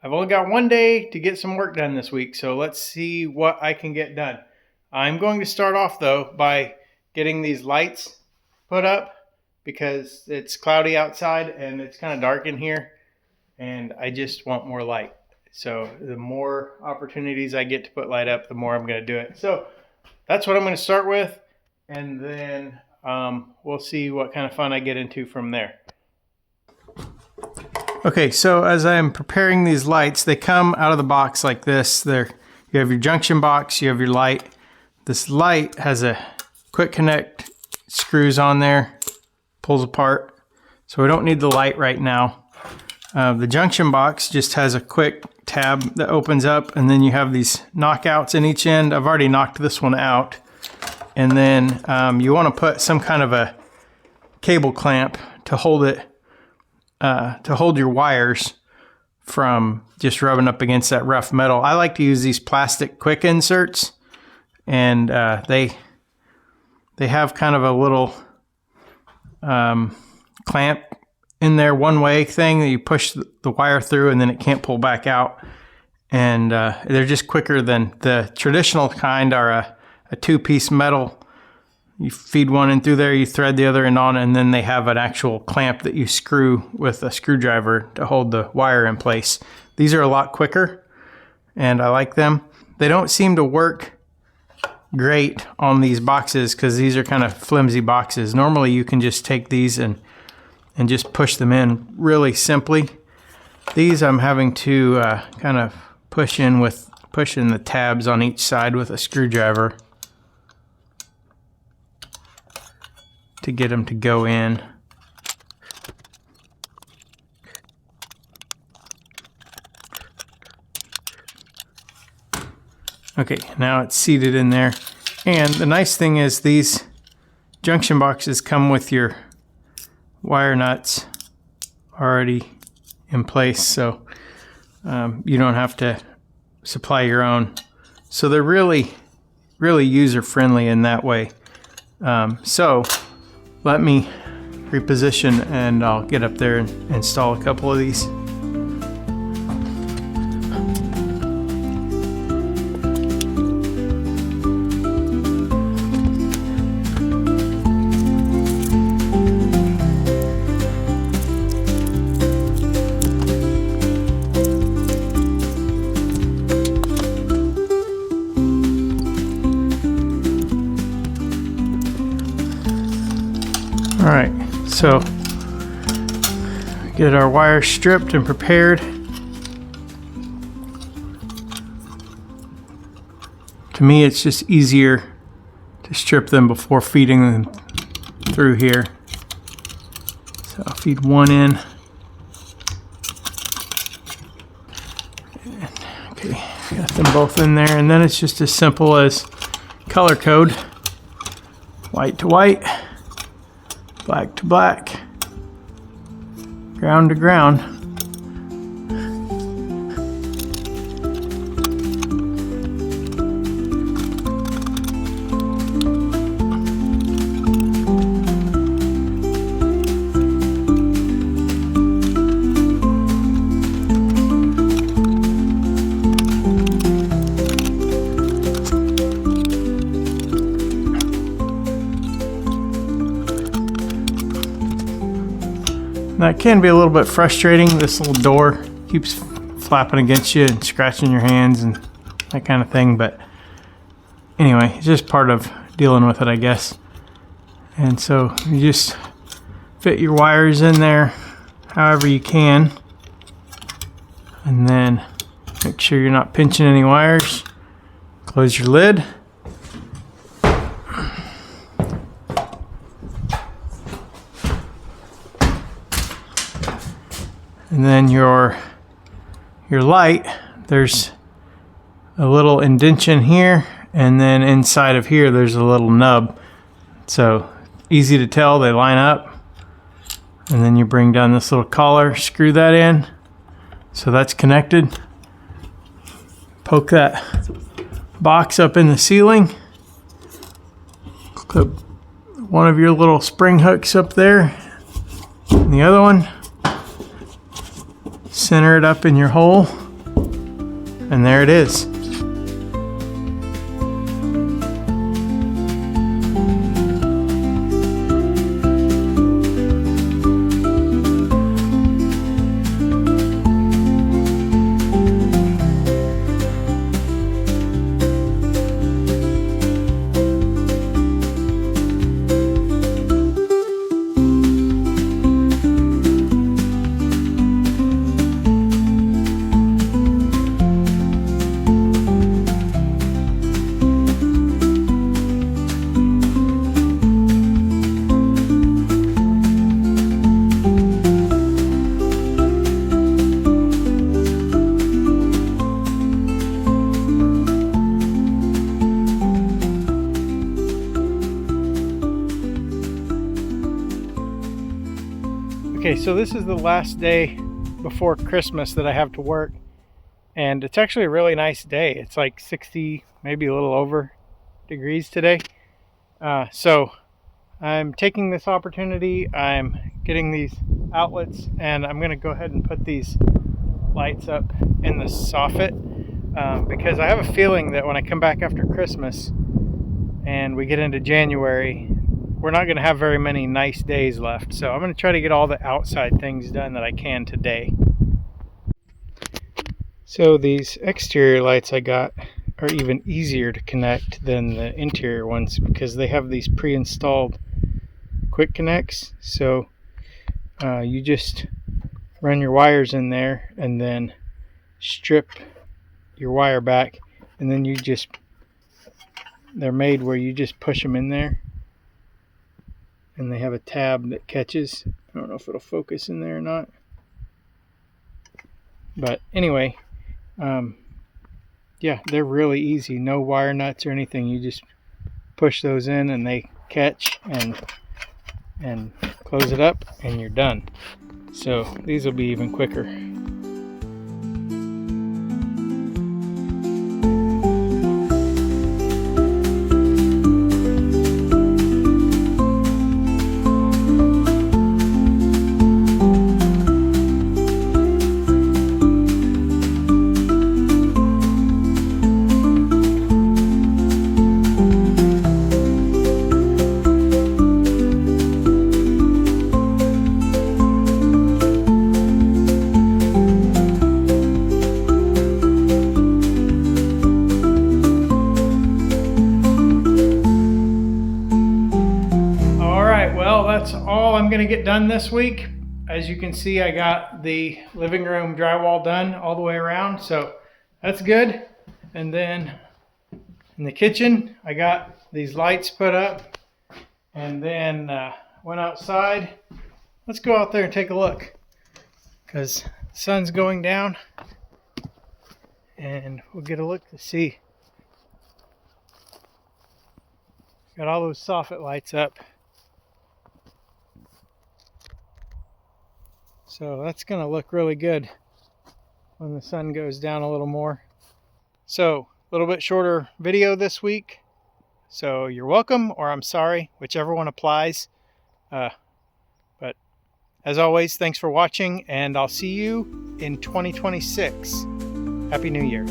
I've only got one day to get some work done this week, so let's see what I can get done. I'm going to start off though by getting these lights put up because it's cloudy outside and it's kind of dark in here and I just want more light. So the more opportunities I get to put light up, the more I'm going to do it. So that's what I'm going to start with, and then we'll see what kind of fun I get into from there. Okay, so as I'm preparing these lights, they come out of the box like this. You have your junction box, you have your light. This light has a quick connect, screws on there, pulls apart. So we don't need the light right now. The junction box just has a quick tab that opens up, and then you have these knockouts in each end. I've already knocked this one out. And then you want to put some kind of a cable clamp to hold it, to hold your wires from just rubbing up against that rough metal. I like to use these plastic quick inserts, and they have kind of a little clamp in there, one-way thing that you push the wire through and then it can't pull back out. And they're just quicker than the traditional kind are a two-piece metal. You feed one in through there, you thread the other end on, and then they have an actual clamp that you screw with a screwdriver to hold the wire in place. These are a lot quicker, and I like them. They don't seem to work great on these boxes because these are kind of flimsy boxes. Normally you can just take these and just push them in really simply. These I'm having to kind of pushing the tabs on each side with a screwdriver to get them to go in. Okay, now it's seated in there. And the nice thing is these junction boxes come with your wire nuts already in place, so you don't have to supply your own. So they're really user-friendly in that way. So let me reposition and I'll get up there and install a couple of these. All right, so get our wires stripped and prepared. To me, it's just easier to strip them before feeding them through here. So I'll feed one in. Okay, got them both in there, and then it's just as simple as color code, white to white, black to black, ground to ground. That can be a little bit frustrating. This little door keeps flapping against you and scratching your hands and that kind of thing, but anyway, it's just part of dealing with it, I guess. And so you just fit your wires in there however you can, and then make sure you're not pinching any wires. Close your lid. And then your light, there's a little indentation here, and then inside of here there's a little nub. So easy to tell, they line up. And then you bring down this little collar, screw that in. So that's connected. Poke that box up in the ceiling. Clip one of your little spring hooks up there, and the other one. Center it up in your hole. And there it is. Okay, so this is the last day before Christmas that I have to work, and it's actually a really nice day. It's like 60, maybe a little over degrees today. So I'm taking this opportunity. I'm getting these outlets, and I'm going to go ahead and put these lights up in the soffit because I have a feeling that when I come back after Christmas and we get into January, we're not going to have very many nice days left. So I'm going to try to get all the outside things done that I can today. So these exterior lights I got are even easier to connect than the interior ones because they have these pre-installed quick connects. So you just run your wires in there and then strip your wire back, and then they're made where you just push them in there, and they have a tab that catches. I don't know if it'll focus in there or not, but anyway, yeah, they're really easy. No wire nuts or anything. You just push those in and they catch, and close it up and you're done. So these will be even quicker. That's all I'm going to get done this week. As you can see, I got the living room drywall done all the way around, so that's good. And then in the kitchen, I got these lights put up, and then went outside. Let's go out there and take a look, because the sun's going down, and we'll get a look to see. Got all those soffit lights up. So that's going to look really good when the sun goes down a little more. So a little bit shorter video this week. So you're welcome, or I'm sorry, whichever one applies. But as always, thanks for watching, and I'll see you in 2026. Happy New Year.